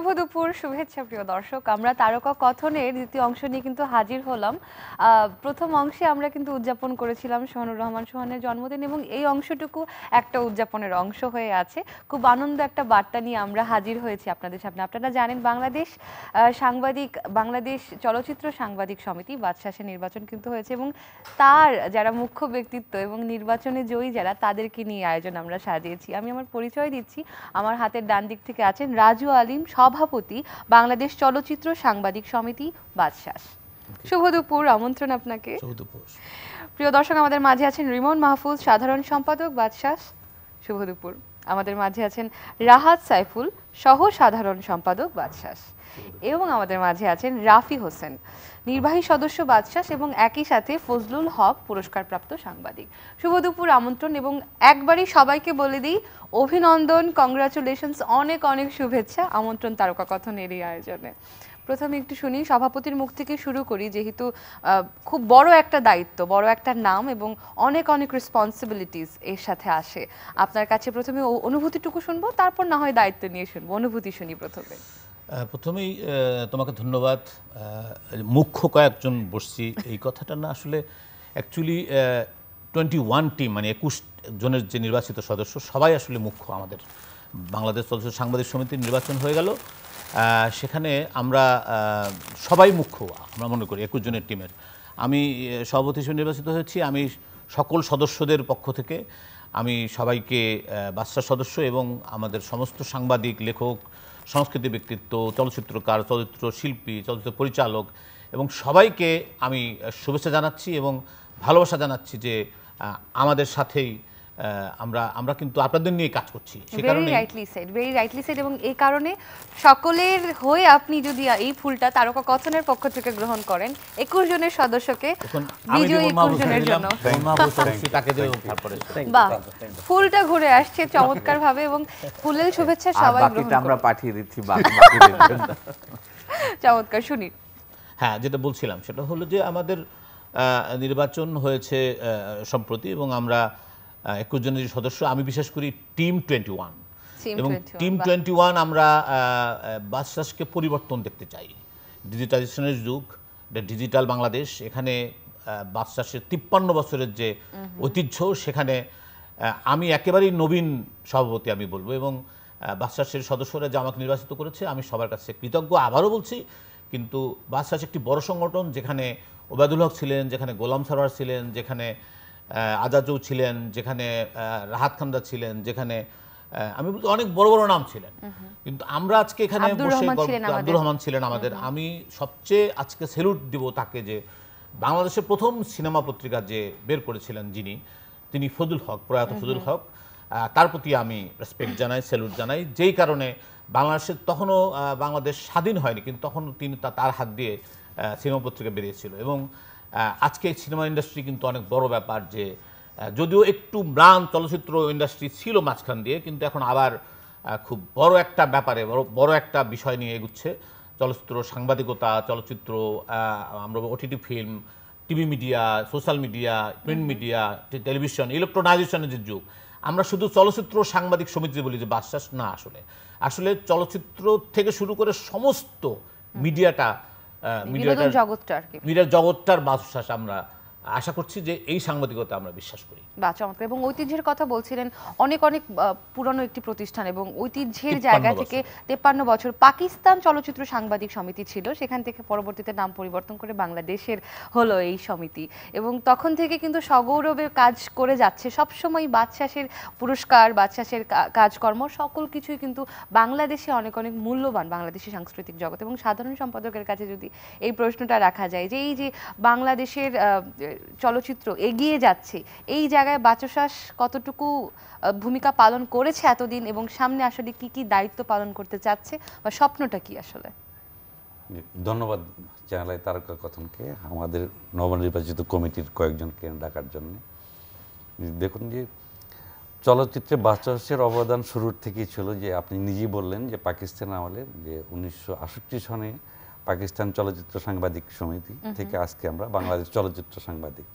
শুভ দুপুর, শুভেচ্ছা প্রিয় দর্শক। আমরা তারকা কথনের দ্বিতীয় অংশ নিয়ে কিন্তু হাজির হলাম। প্রথম অংশে আমরা কিন্তু উদযাপন করেছিলাম সোহানুর রহমান সোহানের জন্মদিন, এবং এই অংশটুকু একটা উদযাপনের অংশ হয়ে আছে। খুব আনন্দ একটা বার্তা নিয়ে আমরা হাজির হয়েছি আপনাদের সামনে। আপনারা জানেন বাংলাদেশ চলচ্চিত্র সাংবাদিক সমিতি বাচসাসের নির্বাচন কিন্তু হয়েছে, এবং তার যারা মুখ্য ব্যক্তিত্ব এবং নির্বাচনে জয়ী যারা, তাদেরকে নিয়ে আয়োজন আমরা সাজিয়েছি। আমি আমার পরিচয় দিচ্ছি। আমার হাতের ডান দিক থেকে আছেন রাজু আলিম, সভাপতি বাংলাদেশ চলচ্চিত্র সাংবাদিক সমিতি বাচসাস। শুভ দুপুর, আমন্ত্রণ আপনাকে। শুভ দুপুর। প্রিয় দর্শক, আমাদের মাঝে আছেন রিমন মাহফুজ, সাধারণ সম্পাদক বাচসাস। শুভ দুপুর। আমাদের মাঝে আছেন রাহাত সাইফুল, সহ সাধারণ সম্পাদক বাচসাস, এবং আমাদের মাঝে আছেন রাফি হোসেন, নির্বাহী সদস্য বাচসাস, এবং একই সাথে ফজলুল হক, পুরস্কারপ্রাপ্ত সাংবাদিক। শুভ দুপুর, আমন্ত্রণ, এবং একবারই সবাইকে বলে দিই অভিনন্দন, কংগ্রাচুলেশনস, অনেক অনেক শুভেচ্ছা আমন্ত্রণ তারকা কথনের এই আয়োজনে। প্রথমে একটু শুনি, সভাপতির মুখ থেকে শুরু করি, যেহেতু খুব বড় একটা দায়িত্ব, বড় একটা নাম, এবং অনেক অনেক রেসপন্সিবিলিটিস এর সাথে আসে। আপনার কাছে প্রথমে অনুভূতিটুকু শুনবো, তারপর না হয় দায়িত্ব নিয়ে শুনবো। অনুভূতি শুনি প্রথমে। প্রথমেই তোমাকে ধন্যবাদ। মুখ্য কয়েকজন বসছি, এই কথাটা না, আসলে অ্যাকচুয়ালি 21 টিম, মানে 21 জনের যে নির্বাচিত সদস্য, সবাই আসলে মুখ্য। আমাদের বাংলাদেশ চলচ্চিত্র সাংবাদিক সমিতির নির্বাচন হয়ে গেল, সেখানে আমরা সবাই মুখ্য, আমরা মনে করি 21 জনের টিমের। আমি সভাপতি হিসেবে নির্বাচিত হয়েছি। আমি সকল সদস্যদের পক্ষ থেকে আমি সবাইকে বাচসাস সদস্য এবং আমাদের সমস্ত সাংবাদিক, লেখক, সংস্কৃতি ব্যক্তিত্ব, চলচ্চিত্রকার, চলচ্চিত্র শিল্পী, চলচ্চিত্র পরিচালক এবং সবাইকে আমি শুভেচ্ছা জানাচ্ছি এবং ভালোবাসা জানাচ্ছি যে আমাদের সাথেই আমরা কিন্তু আপনাদের নিয়ে কাজ করছি। ভেরি রাইটলি সেড, এবং এই কারণে সকলের হয়ে আপনি যদি এই ফুলটা তারকা কথনের পক্ষ থেকে গ্রহণ করেন 21 জনের সদস্যকে, বিজয়ী 21 জনের জন্য বাহ, ফুলটা ঘুরে আসছে চমৎকার ভাবে, এবং ফুলের শুভেচ্ছা সবাই গ্রহণ করুন। আমরা পাঠিয়ে দিচ্ছি চমৎকার, শুনি। হ্যাঁ, যেটা বলছিলাম সেটা হলো যে আমাদের নির্বাচন হয়েছে সম্প্রতি, এবং আমরা 21 জনের সদস্য। আমি বিশেষ করি টিম 21, এবং টিম 21 আমরা বাচসাসকে পরিবর্তন দেখতে চাই। ডিজিটাইজেশনের যুগ, ডিজিটাল বাংলাদেশ, এখানে বাচসাসের 53 বছরের যে ঐতিহ্য, সেখানে আমি একেবারেই নবীন সভাপতি আমি বলবো, এবং বাচসাসের সদস্যরা যে আমাকে নির্বাচিত করেছে আমি সবার কাছে কৃতজ্ঞ। আবারও বলছি, কিন্তু বাচসাস একটি বড় সংগঠন, যেখানে ওবায়দুল হক ছিলেন, যেখানে গোলাম সারোয়ার ছিলেন, যেখানে আজাজও ছিলেন, যেখানে রাহাত খান্দা ছিলেন, যেখানে আমি বলতে অনেক বড় বড় নাম ছিলেন, কিন্তু আমরা আজকে এখানে বসে, আব্দুর রহমান ছিলেন আমাদের। আমি সবচেয়ে আজকে স্যালুট দিব তাকে, যে বাংলাদেশের প্রথম সিনেমা পত্রিকা যে বের করেছিলেন তিনি ফজলুল হক, প্রয়াত ফজলুল হক। তার প্রতি আমি রেসপেক্ট জানাই, স্যালুট জানাই, যেই কারণে বাংলাদেশের তখনও বাংলাদেশ স্বাধীন হয়নি, কিন্তু তখন তিনি তার হাত দিয়ে সিনেমা পত্রিকা বেরিয়েছিল। এবং আজকে সিনেমা ইন্ডাস্ট্রি কিন্তু অনেক বড় ব্যাপার, যে যদিও একটু ম্লান চলচ্চিত্র ইন্ডাস্ট্রি ছিল মাঝখান দিয়ে, কিন্তু এখন আবার খুব বড় একটা ব্যাপারে, বড় একটা বিষয় নিয়ে এগুচ্ছে। চলচ্চিত্র সাংবাদিকতা, চলচ্চিত্র, আমরা OTT film, TV media, social media, print media, television, ইলেকট্রনাইজেশনের যে যুগ। আমরা শুধু চলচ্চিত্র সাংবাদিক সমিতি বলি যে বাচসাস না, আসলে চলচ্চিত্র থেকে শুরু করে সমস্ত মিডিয়ার জগৎটার বাচসাস। আমরা আশা করছি যে এই সাংবাদিকতা আমরা বিশ্বাস করি। বাহ, চমৎকার। এবং ঐতিহ্যের কথা বলছিলেন, অনেক অনেক পুরনো একটি প্রতিষ্ঠান, এবং ঐতিহ্যের জায়গা থেকে 53 বছর পাকিস্তান চলচ্চিত্র সাংবাদিক সমিতি ছিল, সেখান থেকে পরবর্তীতে নাম পরিবর্তন করে বাংলাদেশের হলো এই সমিতি, এবং তখন থেকে কিন্তু সগৌরবে কাজ করে যাচ্ছে। সবসময় বাচসাসের পুরস্কার, বাচসাসের কাজকর্ম, সকল কিছুই কিন্তু বাংলাদেশে অনেক অনেক মূল্যবান, বাংলাদেশের সাংস্কৃতিক জগৎ। এবং সাধারণ সম্পাদকের কাছে যদি এই প্রশ্নটা রাখা যায়, যে এই যে বাংলাদেশের চলচ্চিত্র এগিয়ে যাচ্ছে, এই জায়গায় বাচসাস কতটুকু ভূমিকা পালন করেছে এতদিন, এবং সামনে আসলে কি কি দায়িত্ব পালন করতে চাচ্ছে, বা স্বপ্নটা কি আসলে? ধন্যবাদ জানাই তারকা কথনকে, আমাদের নবনির্বাচিত কমিটির কয়েকজনকে ডাকার জন্য। দেখুন, যে চলচ্চিত্রে বাচসাসের অবদান শুরুর থেকেই ছিল, যে আপনি নিজেই বললেন যে পাকিস্তান আমলে, যে 1968 সনে পাকিস্তান চলচ্চিত্র সাংবাদিক সমিতি থেকে আজকে আমরা বাংলাদেশ চলচ্চিত্র সাংবাদিক।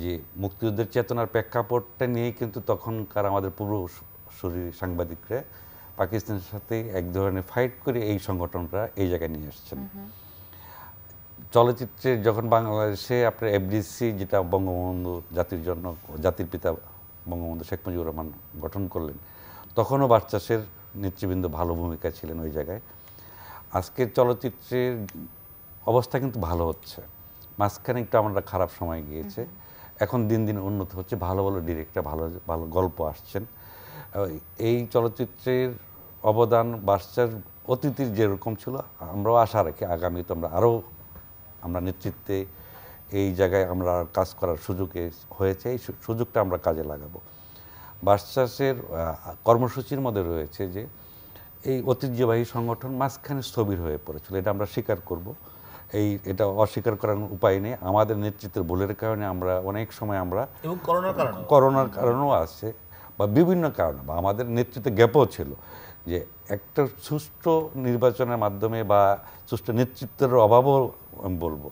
যে মুক্তিযুদ্ধের চেতনার প্রেক্ষাপটটা নিয়েই কিন্তু তখনকার আমাদের পূর্বসূরি সাংবাদিকরা পাকিস্তানের সাথে এক ধরনের ফাইট করে এই সংগঠনটা এই জায়গায় নিয়ে আসছেন। চলচ্চিত্রে যখন বাংলাদেশে আপনার এফডিসি, যেটা বঙ্গবন্ধু জাতির জন্য, জাতির পিতা বঙ্গবন্ধু শেখ মুজিবুর রহমান গঠন করলেন, তখনও বাচ্চাসের নেতৃবৃন্দ ভালো ভূমিকা ছিলেন ওই জায়গায়। আজকের চলচ্চিত্রের অবস্থা কিন্তু ভালো হচ্ছে, মাঝখানে একটু আমরা খারাপ সময় গিয়েছে, এখন দিন দিন উন্নত হচ্ছে, ভালো ভালো ডিরেক্টর, ভালো ভালো গল্প আসছেন। এই চলচ্চিত্রের অবদান বাচ্চার অতীতের যেরকম ছিল, আমরাও আশা রাখি আগামী তো আমরা নেতৃত্বে এই জায়গায় আমরা কাজ করার সুযোগ হয়েছে, এই সুযোগটা আমরা কাজে লাগাবো। বাচ্চাসের কর্মসূচির মধ্যে রয়েছে যে এই ঐতিহ্যবাহী সংগঠন মাঝখানে স্থবির হয়ে পড়েছিল, এটা আমরা স্বীকার করব। এটা অস্বীকার করার উপায় নেই। আমাদের নেতৃত্বের ভুলের কারণে আমরা অনেক সময় এবং করোনার কারণেও আছে, বা বিভিন্ন কারণে, বা আমাদের নেতৃত্বে গ্যাপও ছিল, যে একটা সুষ্ঠু নির্বাচনের মাধ্যমে বা সুষ্ঠু নেতৃত্বের অভাবও আমি বলবো।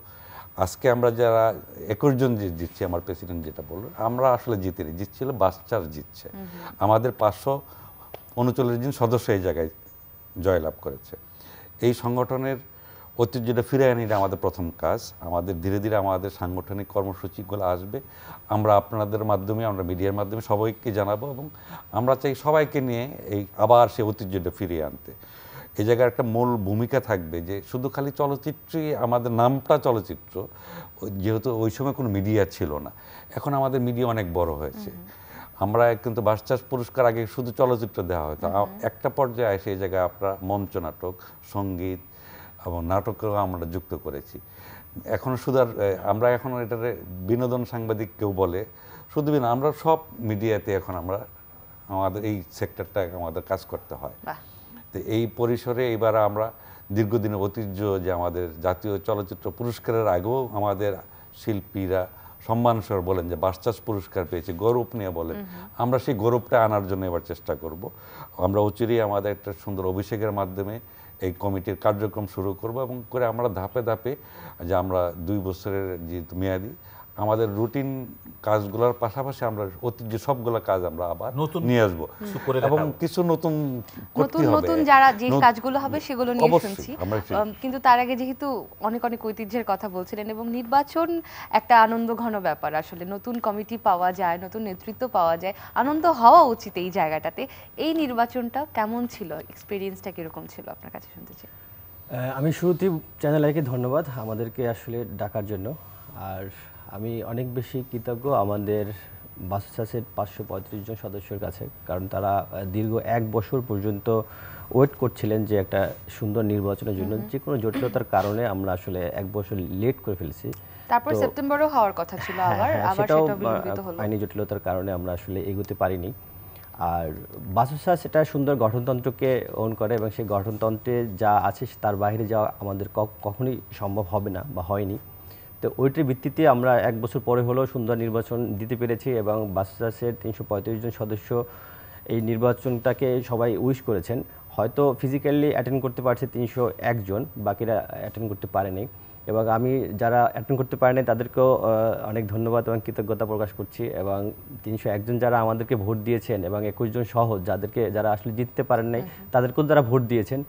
আজকে আমরা যারা 21 জন জিতছি, আমার প্রেসিডেন্ট যেটা বলল, আমরা আসলে জিতিনি, জিতছিল বাচ্চার জিতছে। আমাদের 539 জন সদস্য এই জায়গায় জয়লাভ করেছে। এই সংগঠনের ঐতিহ্যটা ফিরে আনিটা আমাদের প্রথম কাজ। আমাদের ধীরে ধীরে আমাদের সাংগঠনিক কর্মসূচিগুলো আসবে, আমরা আপনাদের মাধ্যমে, আমরা মিডিয়ার মাধ্যমে সবাইকে জানাবো, এবং আমরা চাই সবাইকে নিয়ে আবার সেই ঐতিহ্যটা ফিরিয়ে আনতে। এই জায়গায় একটা মূল ভূমিকা থাকবে যে শুধু খালি চলচ্চিত্রই, আমাদের নামটা চলচ্চিত্র, যেহেতু ওই সময় কোনো মিডিয়া ছিল না, এখন আমাদের মিডিয়া অনেক বড় হয়েছে। আমরা কিন্তু বাচ্চাস পুরস্কার আগে শুধু চলচ্চিত্র দেওয়া হতো, একটা পর্যায়ে এসে এই জায়গায় আপনারা মঞ্চ নাটক, সঙ্গীত এবং নাটকেও আমরা যুক্ত করেছি। এখনও শুধু আমরা এখন এটার বিনোদন সাংবাদিক কেউ বলে, শুধু আমরা সব মিডিয়াতে এখন আমাদের এই সেক্টরটা আমাদের কাজ করতে হয়। তো এই পরিসরে এবার আমরা দীর্ঘদিনের ঐতিহ্য, যে আমাদের জাতীয় চলচ্চিত্র পুরস্কারের আগেও আমাদের শিল্পীরা সম্মানস্বর বলেন যে বাচ্চাস পুরস্কার পেয়েছে, গৌরব নিয়ে বলেন, আমরা সেই গৌরবটা আনার জন্য এবার চেষ্টা করব। আমরা অচিরেই আমাদের একটা সুন্দর অভিষেকের মাধ্যমে এই কমিটির কার্যক্রম শুরু করব, এবং করে আমরা ধাপে ধাপে, যে আমরা 2 বছরের যেহেতু মেয়াদি, আমাদের রুটিন কাজগুলোর পাশাপাশি আমরা ঐতিহ্য সবগুলো কাজ আমরা আবার নিয়ে আসবো, এবং কিছু নতুন যারা যে কাজগুলো হবে সেগুলো নিয়ে শুনছি। কিন্তু তার আগে যেহেতু অনেক ঐতিহ্যের কথা বলছিলেন, এবং নির্বাচন একটা আনন্দ ঘন ব্যাপার, আসলে নতুন কমিটি পাওয়া যায়, নতুন নেতৃত্ব পাওয়া যায়, আনন্দ হওয়া উচিত এই জায়গাটাতে। এই নির্বাচনটা কেমন ছিল, এক্সপেরিয়েন্সটা কিরকম ছিল আপনার কাছে শুনতে চাই। আমি শুরুতেই চ্যানেলকে ধন্যবাদ আমাদেরকে আসলে ডাকার জন্য। আর আমি অনেক বেশি কৃতজ্ঞ আমাদের বাচ্চাসের 535 জন সদস্যের কাছে, কারণ তারা দীর্ঘ 1 বছর পর্যন্ত ওয়েট করছিলেন যে একটা সুন্দর নির্বাচনের জন্য। যে কোনো জটিলতার কারণে আমরা আসলে 1 বছর লেট করে ফেলেছি। তারপর সেপ্টেম্বরেও হওয়ার কথা ছিল, আবার সেটা বিলম্বিত হলো। আইনি জটিলতার কারণে আমরা আসলে এগোতে পারিনি। আর বাচ্চাস সেটা সুন্দর গঠনতন্ত্রকে ওন করে, এবং সেই গঠনতন্ত্রে যা আছে তার বাইরে যাওয়া আমাদের কখনোই সম্ভব হবে না বা হয়নি। তো ওইটির ভিত্তিতে আমরা 1 বছর পরে হলেও সুন্দর নির্বাচন দিতে পেরেছি, এবং বাচ্চাসের 335 জন সদস্য এই নির্বাচনটাকে সবাই উইশ করেছেন। হয়তো ফিজিক্যালি অ্যাটেন্ড করতে পারছে 301 জন, বাকিরা অ্যাটেন্ড করতে পারেনি। এবং আমি যারা অ্যাটেন্ড করতে পারেনি তাদেরকেও অনেক ধন্যবাদ এবং কৃতজ্ঞতা প্রকাশ করছি। এবং 301 জন যারা আমাদেরকে ভোট দিয়েছেন, এবং 21 জন সহ যারা আসলে জিততে পারেন নাই তাদেরকেও যারা ভোট দিয়েছেন,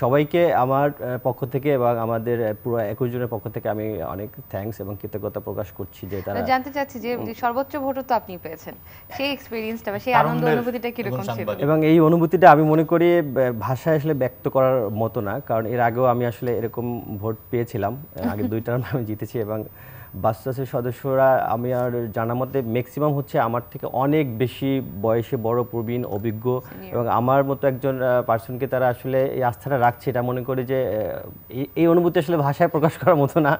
সবাইকে আমার পক্ষ থেকে এবং আমাদের পুরো 21 জনের পক্ষ থেকে আমি অনেক থ্যাঙ্কস এবং কৃতজ্ঞতা প্রকাশ করছি। যে তারা জানতে চাচ্ছি যে সর্বোচ্চ ভোটও তো আপনি পেয়েছেন, সেই এক্সপেরিয়েন্সটা বা সেই আনন্দ অনুভূতিটা কিরকম ছিল? এবং এই অনুভূতিটা আমি মনে করি ভাষায় আসলে ব্যক্ত করার মতো না, কারণ এর আগেও আমি আসলে এরকম ভোট পেয়েছিলাম, আগে 2 টার্ম আমি জিতেছি। এবং বাচ্চাসের সদস্যরা আমি আর জানা মতে ম্যাক্সিমাম হচ্ছে আমার থেকে অনেক বেশি বয়সে বড়, প্রবীণ, অভিজ্ঞ, এবং আমার মতো একজন পার্সনকে তারা আসলে এই আস্থাটা রাখছে, এটা মনে করি যে এই অনুভূতি আসলে ভাষায় প্রকাশ করার মতো না।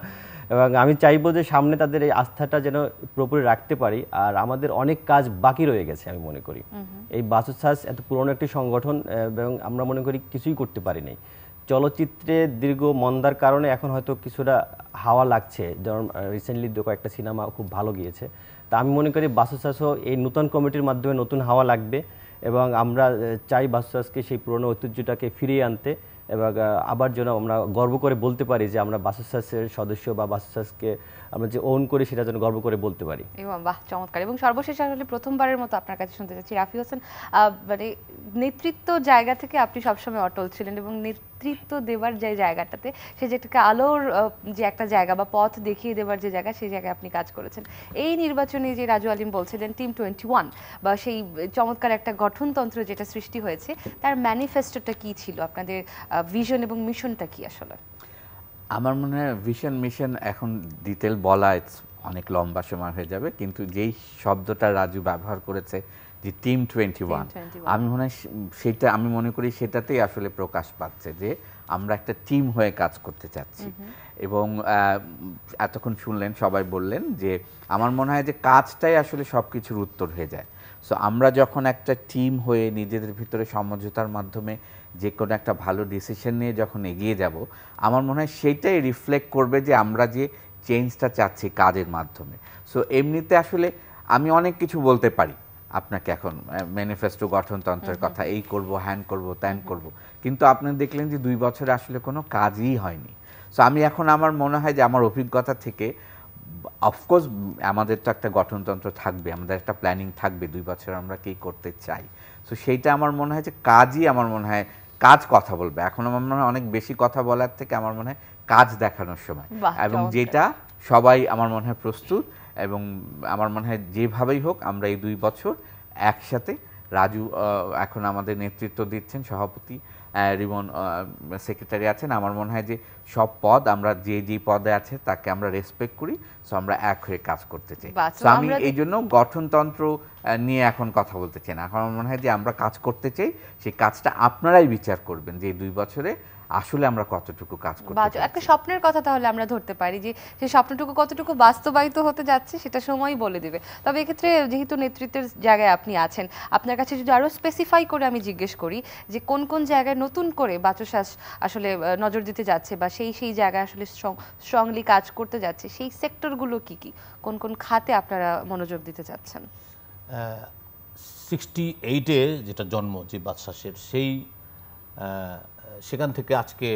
এবং আমি চাইবো যে সামনে তাদের এই আস্থাটা যেন পুরোপুরি রাখতে পারি। আর আমাদের অনেক কাজ বাকি রয়ে গেছে আমি মনে করি। এই বাচ্চাস এত পুরনো একটি সংগঠন, এবং আমরা মনে করি কিছুই করতে পারি নাই। চলচ্চিত্রে দীর্ঘ মন্দার কারণে এখন হয়তো কিছুটা হাওয়া লাগছে, যেমন রিসেন্টলি কয়েকটা সিনেমা খুব ভালো গিয়েছে। তা আমি মনে করি বাচ্চাসও এই নতুন কমিটির মাধ্যমে নতুন হাওয়া লাগবে, এবং আমরা চাই বাচ্চাসকে সেই পুরনো ঐতিহ্যটাকে ফিরিয়ে আনতে, এবং আবার যেন আমরা গর্ব করে বলতে পারি যে আমরা বাসুসাসের সদস্য বা বাসুসাসকে আমরা যে ওন করি সেটা যেন গর্ব করে বলতে পারি। এবং বাহ, চমৎকার। এবং সর্বশেষ আসলে প্রথমবারের মতো আপনার কাছে শুনতে চাচ্ছি, রাফি হোসেন, মানে নেতৃত্ব জায়গা থেকে আপনি সবসময় অটল ছিলেন এবং নেতৃত্ব দেওয়ার যে জায়গাটাতে, সে যেটাকে আলোর যে একটা জায়গা বা পথ দেখিয়ে দেওয়ার যে জায়গা, সেই জায়গায় আপনি কাজ করেছেন। এই নির্বাচনে যে রাজু আলিম বলছিলেন টিম 21 বা সেই চমৎকার একটা গঠনতন্ত্র যেটা সৃষ্টি হয়েছে, তার ম্যানিফেস্টোটা কি ছিল, আপনাদের ভিশন এবং মিশনটা কি আসলে? আমার মনে হয় ভিশন মিশন এখন ডিটেল বলা অনেক লম্বা সময় হয়ে যাবে, কিন্তু যেই শব্দটা রাজু ব্যবহার করেছে যে টিম 21, আমি মনে হয় সেটা, আমি মনে করি সেটাতেই আসলে প্রকাশ পাচ্ছে যে আমরা একটা টিম হয়ে কাজ করতে চাচ্ছি। এবং এতক্ষণ শুনলেন, সবাই বললেন যে আমার মনে হয় যে কাজটাই আসলে সব কিছুর উত্তর হয়ে যায়। সো আমরা যখন একটা টিম হয়ে নিজেদের ভিতরে সমঝোতার মাধ্যমে যে কোনো একটা ভালো ডিসিশন নিয়ে যখন এগিয়ে যাব, আমার মনে হয় সেইটাই রিফ্লেক্ট করবে যে আমরা যে চেঞ্জটা চাচ্ছি কাজের মাধ্যমে। সো এমনিতে আসলে আমি অনেক কিছু বলতে পারি আপনাকে এখন, ম্যানিফেস্টো, গঠনতন্ত্রের কথা, এই করব, হ্যান করব, ত্যান করব, কিন্তু আপনি দেখলেন যে 2 বছরে আসলে কোনো কাজই হয়নি। সো আমি এখন, আমার মনে হয় যে আমার অভিজ্ঞতা থেকে, অফকোর্স আমাদের তো একটা গঠনতন্ত্র থাকবে, আমাদের একটা প্ল্যানিং থাকবে 2 বছর আমরা কী করতে চাই। সো সেইটা আমার মনে হয় যে কাজই, আমার মনে হয় কাজ কথা বলবে। এখন আমার মনে হয় অনেক বেশি কথা বলার থেকে আমার মনে হয় কাজ দেখানোর সময়, এবং যেটা সবাই আমার মনে হয় প্রস্তুত। এবং আমার মনে হয় যেভাবেই হোক আমরা এই 2 বছর একসাথে, রাজু এখন আমাদের নেতৃত্ব দিচ্ছেন, সভাপতি, রিমন সেক্রেটারি আছেন, আমার মনে হয় যে সব পদ আমরা যে পদে আছে তাকে আমরা রেসপেক্ট করি। সো আমরা এক হয়ে কাজ করতে চাই। সো আমি এই জন্য গঠনতন্ত্র নিয়ে এখন কথা বলতে চাই না। এখন আমার মনে হয় যে আমরা কাজ করতে চাই, সেই কাজটা আপনারাই বিচার করবেন যে এই 2 বছরে আসলে আমরা কতটুকু কাজ করতে পারছি। একটা স্বপ্নের কথা তাহলে আমরা ধরতে পারি যে সেই স্বপ্নটুকু কতটুকু বাস্তবায়িত হতে যাচ্ছে সেটা সময়ই বলে দিবে। তবে এক্ষেত্রে যেহেতু নেতৃত্বের জায়গায় আপনি আছেন, আপনার কাছে যদি আরো স্পেসিফাই করে আমি জিজ্ঞেস করি যে কোন কোন জায়গায় নতুন করে বাচসাস আসলে নজর দিতে যাচ্ছে বা সেই জায়গায় আসলে স্ট্রংলি কাজ করতে যাচ্ছে, সেই সেক্টরগুলো কি কি, কোন কোন খাতে আপনারা মনোযোগ দিতে যাচ্ছেন? 68-এ যেটা জন্ম যে বাদশাসের, সেই সেখান থেকে আজকে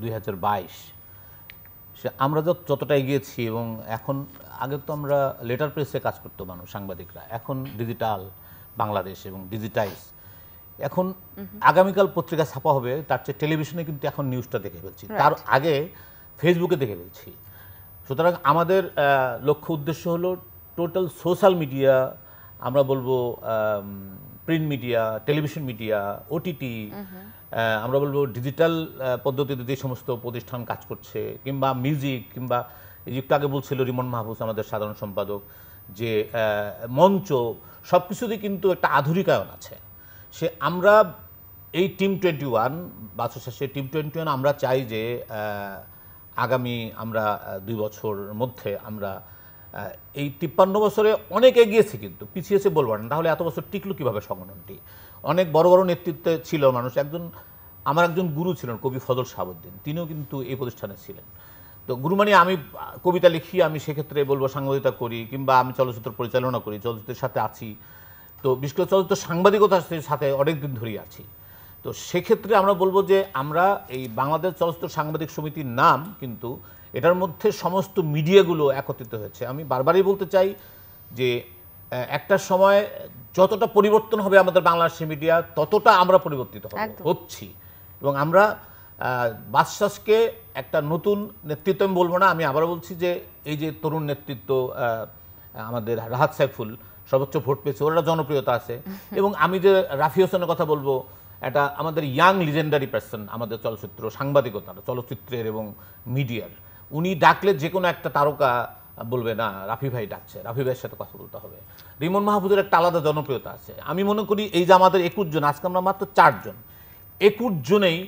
2022, সে আমরা যতটা এগিয়েছি, এবং এখন আগে তো আমরা লেটার প্রেসে কাজ করতো মানুষ, সাংবাদিকরা, এখন ডিজিটাল বাংলাদেশ এবং ডিজিটাইজ। এখন আগামীকাল পত্রিকা ছাপা হবে, তার চেয়ে টেলিভিশনে কিন্তু এখন নিউজটা দেখে ফেলছি, তার আগে ফেসবুকে দেখে ফেলছি। সুতরাং আমাদের লক্ষ্য উদ্দেশ্য হলো টোটাল সোশ্যাল মিডিয়া, আমরা বলবো print media, television media, OTT, আমরা বলবো ডিজিটাল পদ্ধতিতে যে সমস্ত প্রতিষ্ঠান কাজ করছে, কিংবা মিউজিক, কিংবা একটু আগে বলছিল রিমন মাহফুজ আমাদের সাধারণ সম্পাদক, যে মঞ্চ, সব কিছুতেই কিন্তু একটা আধুনিকায়ন আছে। সে আমরা এই টিম 21 বাচসাসের টিম 21 আমরা চাই যে আগামী আমরা 2 বছরের মধ্যে আমরা এই 53 বছরে অনেক এগিয়েছি, কিন্তু পিছিয়েছে বলবো না, তাহলে এত বছর টিকলো কীভাবে সংগঠনটি? অনেক বড় বড় নেতৃত্বে ছিল মানুষ। আমার একজন গুরু ছিলেন কবি ফজল শাহাবুদ্দিন, তিনিও কিন্তু এই প্রতিষ্ঠানে ছিলেন। তো গুরু মানে আমি কবিতা লিখি, আমি সেক্ষেত্রে বলবো সাংবাদিকতা করি, কিংবা আমি চলচ্চিত্র পরিচালনা করি, চলচ্চিত্রের সাথে আছি, তো বিশেষ করে চলচ্চিত্র সাংবাদিকতার সাথে অনেক দিন ধরেই আছি। তো সেক্ষেত্রে আমরা বলবো যে আমরা এই বাংলাদেশ চলচ্চিত্র সাংবাদিক সমিতির নাম, কিন্তু এটার মধ্যে সমস্ত মিডিয়াগুলো একত্রিত হয়েছে। আমি বারবারই বলতে চাই যে একটা সময় যতটা পরিবর্তন হবে আমাদের বাংলাদেশের মিডিয়া, ততটা আমরা পরিবর্তিত হচ্ছি। এবং আমরা বাদশাসকে একটা নতুন নেতৃত্ব, আমি বলবো না, আমি আবার বলছি যে এই যে তরুণ নেতৃত্ব, আমাদের রাহাত সাইফুল সর্বোচ্চ ভোট পেয়েছে, ওরা জনপ্রিয়তা আছে। এবং আমি যে রাফি হোসেনের কথা বলবো, এটা আমাদের ইয়াং লিজেন্ডারি পার্সন আমাদের চলচ্চিত্র সাংবাদিকতার, চলচ্চিত্রের এবং মিডিয়ার। উনি ডাকলে যে কোনো একটা তারকা বলবে না রাফি ভাই ডাকছে, রাফি ভাইয়ের সাথে কথা বলতে হবে। রিমন মাহফুজের একটা আলাদা জনপ্রিয়তা আছে। আমি মনে করি এই যে আমাদের 21 জন, আজকে আমরা মাত্র 4 জন, 21 জনেই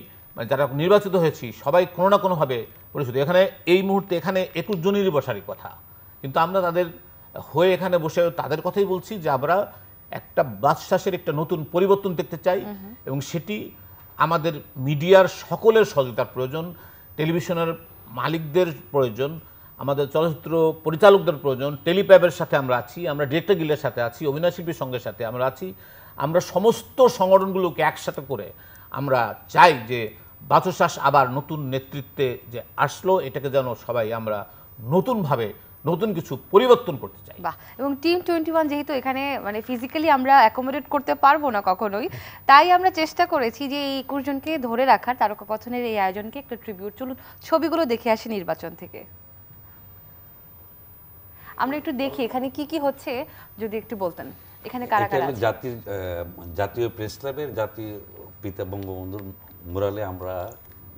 যারা নির্বাচিত হয়েছি সবাই কোনো না কোনোভাবে পরিচিত। এখানে এই মুহূর্তে এখানে 21 জনেরই বসারই কথা, কিন্তু আমরা তাদের হয়ে এখানে বসে তাদের কথাই বলছি যে আমরা একটা বাদশাসের একটা নতুন পরিবর্তন দেখতে চাই, এবং সেটি আমাদের মিডিয়ার সকলের সহযোগিতার প্রয়োজন, টেলিভিশনের মালিকদের প্রয়োজন, আমাদের চলচ্চিত্র পরিচালকদের প্রয়োজন, টেলিপ্যাবের সাথে আমরা আছি, আমরা ডিরেক্টর গিল্ডের সাথে আছি, অভিনয় শিল্পীর সঙ্গের সাথে আমরা আছি। আমরা সমস্ত সংগঠনগুলোকে একসাথে করে আমরা চাই যে বাচসাস আবার নতুন নেতৃত্বে যে আসলো, এটাকে যেন সবাই আমরা নতুনভাবে নতুন কিছু পরিবর্তন করতে চাই। বাহ, এবং টিম 21 যেহেতু এখানে মানে ফিজিক্যালি আমরা অ্যাকোমোডেট করতে পারবো না কখনোই, তাই আমরা চেষ্টা করেছি যে এই 21 জনকে ধরে রাখার, তারকাকথনের এই আয়োজনকে একটা ট্রিবিউট। চলুন ছবিগুলো দেখে আসি নির্বাচন থেকে। আমরা একটু দেখি এখানে কি কি হচ্ছে, যদি একটু বলতেন এখানে কারা কারা আছে। জাতীয় প্রেস ক্লাবের জাতীয় পিতা বঙ্গবন্ধুর মুরালে আমরা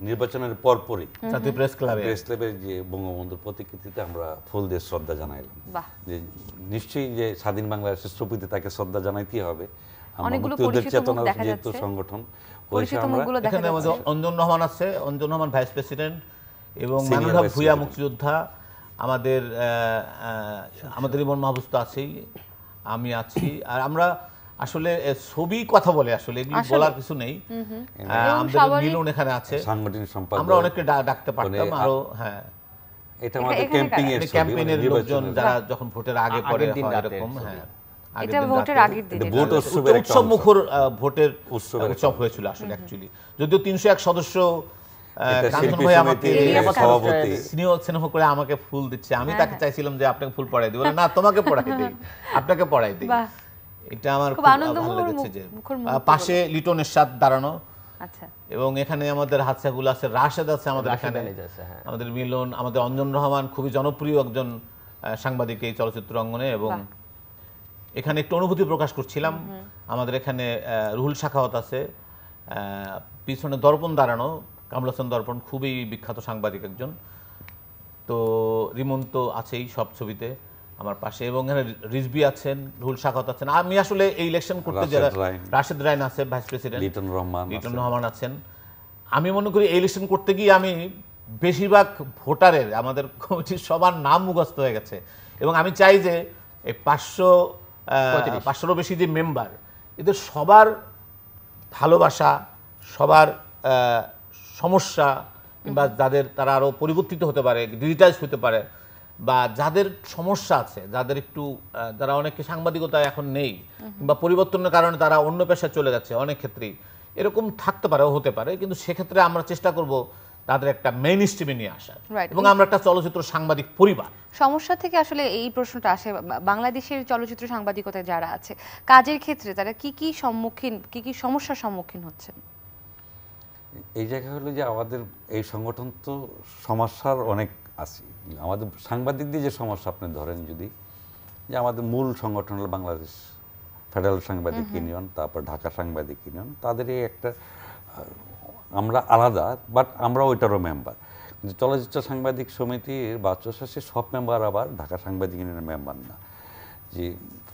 নির্বাচনের পরপরই জাতীয় প্রেস ক্লাবের যে বঙ্গবন্ধুর প্রতিকৃতিতে আমরা ফুল দিয়ে শ্রদ্ধা জানাইলাম। বাহ, যে নিশ্চয়ই যে স্বাধীন বাংলাদেশের স্থপতি তাকে শ্রদ্ধা জানাইতেই হবে। আমরা অনেকগুলো মুক্তিযুদ্ধের পরিচিত চেতনা মুখ দেখা যেহেতু যাচ্ছে। সংগঠন, পরিচিত মুখগুলো দেখা এখানে আমাদের যাচ্ছে। অঞ্জন রহমান আছে, অঞ্জন রহমান ভাইস প্রেসিডেন্ট, এবং Senior মাননীয় vice ভূয়া president। মুক্তিযোদ্ধা, আমাদের আমাদের ইমন মাহবুব তো আছেই, আমি আছি। আর আমরা আসলে ছবি কথা বলে আসলে এগুলো বলার কিছু নেই। আমাদের মিলন এখানে আছে, সাংগঠনিক সম্পাদক, আমরা অনেককে ডাকতে পারতাম আরো। হ্যাঁ, এটা আমাদের ক্যাম্পেইনের লোকজন যারা যখন ভোটের আগে পরে হয় এরকম। হ্যাঁ, এটা ভোটের আগের দিন, ভোট উৎসবের একটা উৎসব মুখর ভোটের উৎসব হয়েছিল আসলে অ্যাকচুয়ালি। যদিও 301 সদস্য কাঞ্চন ভাই আমাকে সভাপতি স্নেহ করে আমাকে ফুল দিচ্ছে, আমি তাকে চাইছিলাম যে আপনাকে ফুল পড়াই দিই, বলে না তোমাকে পড়াই দিই, আপনাকে পড়াই দিই। এটা আমার খুব ভালো লেগেছে যে পাশে লিটন এরশাদ দাঁড়ানো। আচ্ছা, এবং এখানে আমাদের হাতসাগুল আছে, রাশেদ আছে আমাদের এখানে, আমাদের মিলন, আমাদের অঞ্জন রহমান খুবই জনপ্রিয় একজন সাংবাদিক এই চলচ্চিত্র অঙ্গনে। এবং এখানে একটু অনুভূতি প্রকাশ করছিলাম, আমাদের এখানে রুহুল সাখাওয়াত আছে, পিছনে দর্পণ দাঁড়ানো, কামলাসন দর্পণ খুবই বিখ্যাত সাংবাদিক একজন, তো রিমন তো আছেই সব ছবিতে আমার পাশে, এবং এখানে রিজবি আছেন, রুহুল সাখাওয়াত আছেন। আমি আসলে এই ইলেকশন করতে যারা, রাশেদ রায়ন আছে ভাইস প্রেসিডেন্ট, লিটন রহমান আছেন। আমি মনে করি এই ইলেকশন করতে গিয়ে আমি বেশিরভাগ ভোটারের, আমাদের কমিটির সবার নাম মুখস্থ হয়ে গেছে। এবং আমি চাই যে এই 500-500-ও বেশি যে মেম্বার, এদের সবার ভালোবাসা, সবার সমস্যা, কিংবা যাদের তারা আরও পরিবর্তিত হতে পারে, ডিজিটাইজ হতে পারে, বা যাদের সমস্যা আছে, যাদের একটু যারা অনেকে সাংবাদিকতা এখন নেই, কিংবা পরিবর্তনের কারণে তারা অন্য পেশায় চলে যাচ্ছে, অনেক ক্ষেত্রেই এরকম থাকতে পারে, হতে পারে, কিন্তু সেক্ষেত্রে আমরা চেষ্টা করব তাদের একটা মেইন স্ট্রিমে নিয়ে আসার, এবং আমরা একটা চলচ্চিত্র সাংবাদিক পরিবার। সমস্যা থেকে আসলে এই প্রশ্নটা আসে, বাংলাদেশের চলচ্চিত্র সাংবাদিকতায় যারা আছে কাজের ক্ষেত্রে তারা কি কি সমস্যার সম্মুখীন হচ্ছেন? এই জায়গা হলো যে আমাদের এই সংগঠন তো সমস্যার অনেক আছে। আমাদের সাংবাদিকদের যে সমস্যা আপনি ধরেন, যদি যে আমাদের মূল সংগঠন হলো বাংলাদেশ ফেডারেল সাংবাদিক ইউনিয়ন, তারপর ঢাকা সাংবাদিক ইউনিয়ন, তাদেরই একটা আমরা আলাদা, বাট আমরা ওইটারও মেম্বার। কিন্তু চলচ্চিত্র সাংবাদিক সমিতির বাচসাসের সব মেম্বার আবার ঢাকা সাংবাদিক ইউনিয়নের মেম্বার না। যে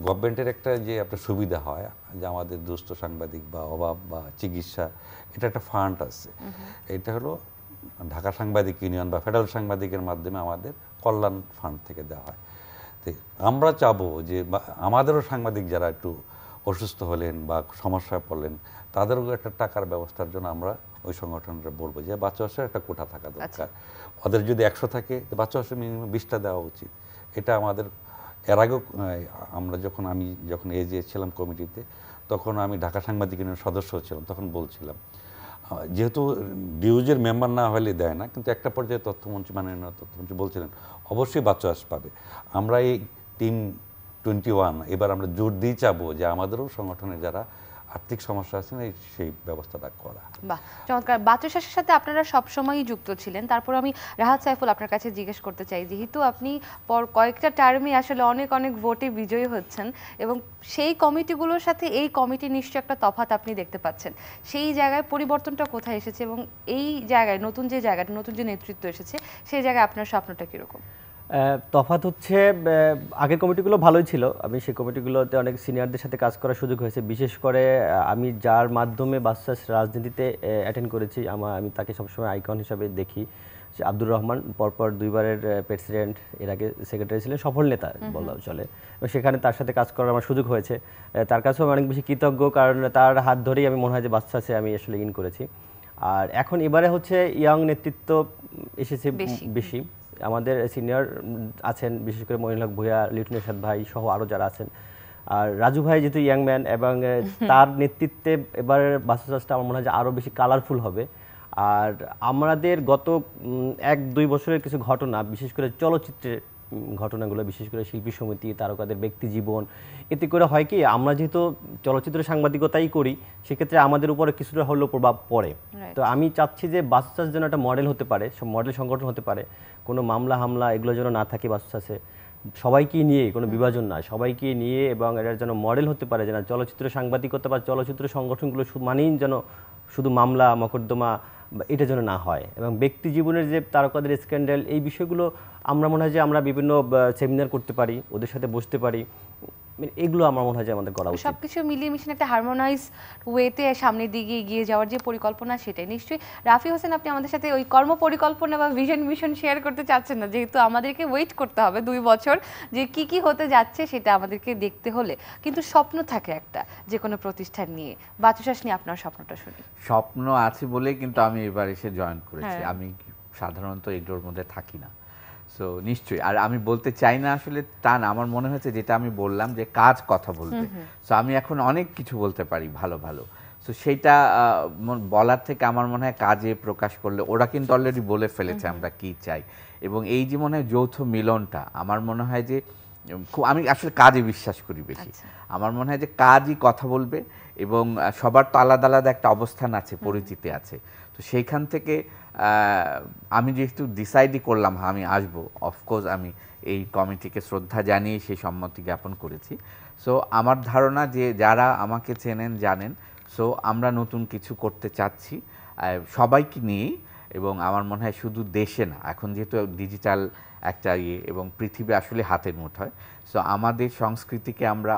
গভর্নমেন্টের একটা যে একটা সুবিধা হয় যে আমাদের দুস্থ সাংবাদিক বা অভাব বা চিকিৎসা, এটা একটা ফান্ড আছে, এটা হলো ঢাকা সাংবাদিক ইউনিয়ন বা ফেডারেল সাংবাদিকের মাধ্যমে আমাদের কল্যাণ ফান্ড থেকে দেওয়া হয়। তো আমরা চাবো যে আমাদেরও সাংবাদিক যারা একটু অসুস্থ হলেন বা সমস্যায় পড়লেন, তাদেরও একটা টাকার ব্যবস্থার জন্য আমরা ওই সংগঠনটা বলবো যে বাচ্চাদের একটা কোটা থাকা দরকার। ওদের যদি 100 থাকে, বাচ্চাদের মিনিমাম 20টা দেওয়া উচিত। এটা আমাদের এর আগেও আমরা আমি যখন এজে ছিলাম কমিটিতে, তখন আমি ঢাকা সাংবাদিক ইউনিয়নের সদস্য ছিলাম, তখন বলছিলাম যেহেতু ডিউজের মেম্বার না হলে দেয় না, কিন্তু একটা পর্যায়ে তথ্যমন্ত্রী মাননীয় তথ্যমন্ত্রী বলছিলেন অবশ্যই বাচ্চাস পাবে। আমরা এই টিম 21 এবার আমরা জোর দিয়ে চাবো যে আমাদেরও সংগঠনে যারা আর্থিক সমস্যা আছে সেই ব্যবস্থাটা করা। বাহ, চমৎকার। বাচসাসের সাথে আপনারা সবসময়ই যুক্ত ছিলেন, তারপর আমি রাহাত সাইফুল আপনার কাছে জিজ্ঞেস করতে চাই, যেহেতু আপনি কয়েকটা টার্মে আসলে অনেক ভোটে বিজয়ী হচ্ছেন, এবং সেই কমিটিগুলোর সাথে এই কমিটি নিশ্চয়ই একটা তফাৎ আপনি দেখতে পাচ্ছেন, সেই জায়গায় পরিবর্তনটা কোথায় এসেছে, এবং এই জায়গায় নতুন যে নেতৃত্ব এসেছে সেই জায়গায় আপনার স্বপ্নটা কীরকম? তফাৎ হচ্ছে, আগের কমিটিগুলো ভালোই ছিল, আমি সেই কমিটিগুলোতে অনেক সিনিয়রদের সাথে কাজ করার সুযোগ হয়েছে। বিশেষ করে আমি যার মাধ্যমে বাচসাস রাজনীতিতে অ্যাটেন্ড করেছি, আমি তাকে সবসময় আইকন হিসাবে দেখি, সে আব্দুর রহমান, পরপর 2বারের প্রেসিডেন্ট, এর আগে সেক্রেটারি ছিলেন, সফল নেতা বলা চলে, এবং সেখানে তার সাথে কাজ করার আমার সুযোগ হয়েছে। তার কাছেও আমি অনেক বেশি কৃতজ্ঞ, কারণ তার হাত ধরেই আমি মনে হয় যে বাচসাসে আমি আসলে ইন করেছি। আর এখন এবারে হচ্ছে ইয়াং নেতৃত্ব এসেছে বেশি, আমাদের সিনিয়র আছেন, বিশেষ করে মঈনুল হক ভূঁইয়া, লিটন এরশাদ ভাই সহ আরও যারা আছেন, আর রাজু ভাই যেহেতু ইয়াং ম্যান, এবং তার নেতৃত্বে এবার বাচসাসটা আমার মনে হয় যে আরও বেশি কালারফুল হবে। আর আমাদের গত 1-2 বছরের কিছু ঘটনা, বিশেষ করে চলচ্চিত্রের ঘটনাগুলো, বিশেষ করে শিল্পী সমিতি, তারকাদের ব্যক্তি জীবন, এতে করে হয় কি আমরা যেহেতু চলচ্চিত্র সাংবাদিকতাই করি, সেক্ষেত্রে আমাদের উপরে কিছুটা হলেও প্রভাব পড়ে। তো আমি চাচ্ছি যে বাসুচাষ যেন একটা মডেল হতে পারে, মডেল সংগঠন হতে পারে, কোনো মামলা হামলা এগুলো যেন না থাকে বাসুচাষে, সবাইকে নিয়ে, কোনো বিভাজন না, সবাইকে নিয়ে, এবং এটার যেন মডেল হতে পারে যেন চলচ্চিত্র সাংবাদিকতা বা চলচ্চিত্র সংগঠনগুলো মানেই যেন শুধু মামলা মকদ্দমা এটা যেন না হয়, এবং ব্যক্তি জীবনের যে তারকাদের স্ক্যান্ডাল, এই বিষয়গুলো আমরা মনে হয় যে আমরা বিভিন্ন সেমিনার করতে পারি, ওদের সাথে বসতে পারি, এগুলো আমার মনে হয় যে আমাদের করা উচিত। সবকিছু মিলিয়ে মিশিয়ে একটা হারমোনাইজ ওয়েতে সামনের দিকে এগিয়ে যাওয়ার যে পরিকল্পনা, সেটাই নিশ্চয়ই। রাফি হোসেন, আপনি আমাদের সাথে ওই কর্ম পরিকল্পনা বা ভিশন মিশন শেয়ার করতে চাচ্ছেন না, যেহেতু আমাদেরকে ওয়েট করতে হবে 2 বছর যে কি কি হতে যাচ্ছে সেটা আমাদেরকে দেখতে হলে, কিন্তু স্বপ্ন থাকে একটা যে কোনো প্রতিষ্ঠান নিয়ে। বাচুচাষ নিয়ে আপনার স্বপ্নটা শুনি। স্বপ্ন আছে বলেই কিন্তু আমি এবার এসে জয়েন করেছি। আমি সাধারণত এগুলোর মধ্যে থাকি না, সো নিশ্চয়ই। আর আমি বলতে চাই না আসলে তা না, আমার মনে হয়েছে যেটা আমি বললাম যে কাজ কথা বলতে, সো আমি এখন অনেক কিছু বলতে পারি ভালো ভালো, সো সেইটা বলার থেকে আমার মনে হয় কাজে প্রকাশ করলে, ওরা কিন্তু অলরেডি বলে ফেলেছে আমরা কি চাই, এবং এই যে মনে হয় যৌথ মিলনটা, আমার মনে হয় যে আমি আসলে কাজে বিশ্বাস করি বেশি। আমার মনে হয় যে কাজই কথা বলবে, এবং সবার তো আলাদা আলাদা একটা অবস্থান আছে, পরিচিতি আছে, তো সেইখান থেকে আমি যেহেতু ডিসাইডই করলাম আমি আসবো, অফকোর্স আমি এই কমিটিকে শ্রদ্ধা জানিয়ে সেই সম্মতি জ্ঞাপন করেছি। সো আমার ধারণা যে যারা আমাকে চেনেন জানেন, সো আমরা নতুন কিছু করতে চাচ্ছি সবাইকে নিয়েই, এবং আমার মনে হয় শুধু দেশে না, এখন যেহেতু ডিজিটাল একটা এবং পৃথিবী আসলে হাতের মুঠোয়, সো আমাদের সংস্কৃতিকে আমরা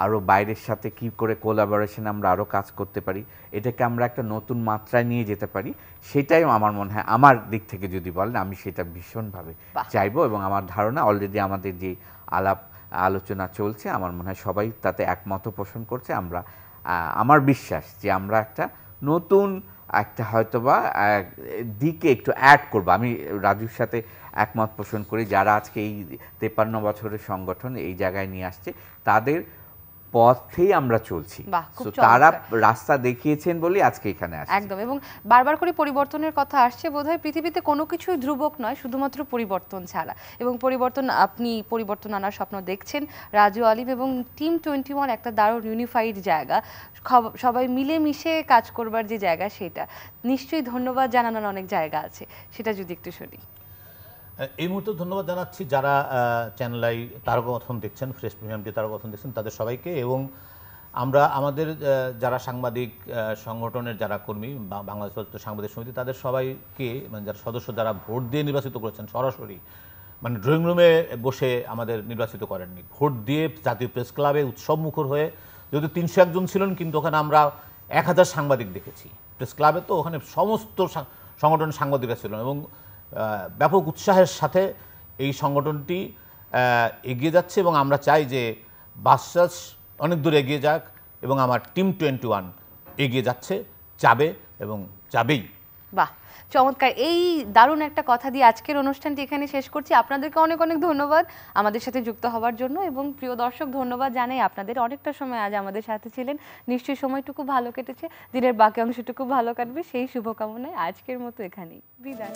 আরও বাইরের সাথে কি করে কোলাবোরেশন আমরা আরও কাজ করতে পারি, এটাকে আমরা একটা নতুন মাত্রায় নিয়ে যেতে পারি, সেটাই আমার মনে হয়, আমার দিক থেকে যদি বলেন, আমি সেটা ভীষণভাবে চাইবো। এবং আমার ধারণা অলরেডি আমাদের যে আলোচনা চলছে, আমার মনে হয় সবাই তাতে একমত পোষণ করছে। আমার বিশ্বাস যে আমরা একটা নতুন একটা হয়তোবা দিকে একটু অ্যাড করবো। আমি রাজুর সাথে একমত পোষণ করি, যারা আজকে এই 53 বছরের সংগঠন এই জায়গায় নিয়ে আসছে, তাদের পথেই আমরা চলছি, তারা রাস্তা দেখিয়েছেন বলে আজকে এখানে আসছি। একদম, এবং বারবার করে পরিবর্তনের কথা আসছে। বোধহয় পৃথিবীতে কোনো কিছুই ধ্রুবক নয় শুধুমাত্র পরিবর্তন ছাড়া, এবং আপনি পরিবর্তন আনার স্বপ্ন দেখছেন। রাজু আলিম এবং টিম 21 একটা দারুণ ইউনিফাইড জায়গা, সবাই মিলে মিশে কাজ করবার যে জায়গা, সেটা নিশ্চয়ই ধন্যবাদ জানানোর অনেক জায়গা আছে, সেটা যদি একটু শুনি। এই মুহূর্তে ধন্যবাদ জানাচ্ছি যারা চ্যানেল আই তারকাকথন দেখছেন, ফ্রেশ প্রিমিয়ামটি তারকাকথন দেখছেন, তাদের সবাইকে, এবং আমরা আমাদের যারা সাংবাদিক সংগঠনের যারা কর্মী, বাংলাদেশ চলচ্চিত্র সাংবাদিক সমিতি, তাদের সবাইকে, মানে যারা সদস্য, যারা ভোট দিয়ে নির্বাচিত করেছেন, সরাসরি মানে ড্রয়িং রুমে বসে আমাদের নির্বাচিত করেননি, ভোট দিয়ে জাতীয় প্রেস ক্লাবে উৎসব মুখর হয়ে, যদি 301 জন ছিলেন, কিন্তু ওখানে আমরা 1000 সাংবাদিক দেখেছি প্রেস ক্লাবে, তো ওখানে সমস্ত সংগঠনের সাংবাদিকরা ছিলেন, এবং ব্যাপক উৎসাহের সাথে এই সংগঠনটি এগিয়ে যাচ্ছে, এবং আমরা চাই যে বাসচাষ অনেক দূর এগিয়ে যাক, এবং আমার টিম 21 এগিয়ে যাচ্ছে, যাবে এবং যাবেই। বাহ, চমৎকার। এই দারুণ একটা কথা দিয়ে আজকের অনুষ্ঠানটি এখানে শেষ করছি। আপনাদেরকে অনেক অনেক ধন্যবাদ আমাদের সাথে যুক্ত হওয়ার জন্য, এবং প্রিয় দর্শক, ধন্যবাদ জানাই আপনাদের, অনেকটা সময় আজ আমাদের সাথে ছিলেন। নিশ্চয়ই সময়টুকু ভালো কেটেছে, দিনের বাকি অংশটুকু ভালো কাটবে, সেই শুভকামনায় আজকের মতো এখানেই বিদায়।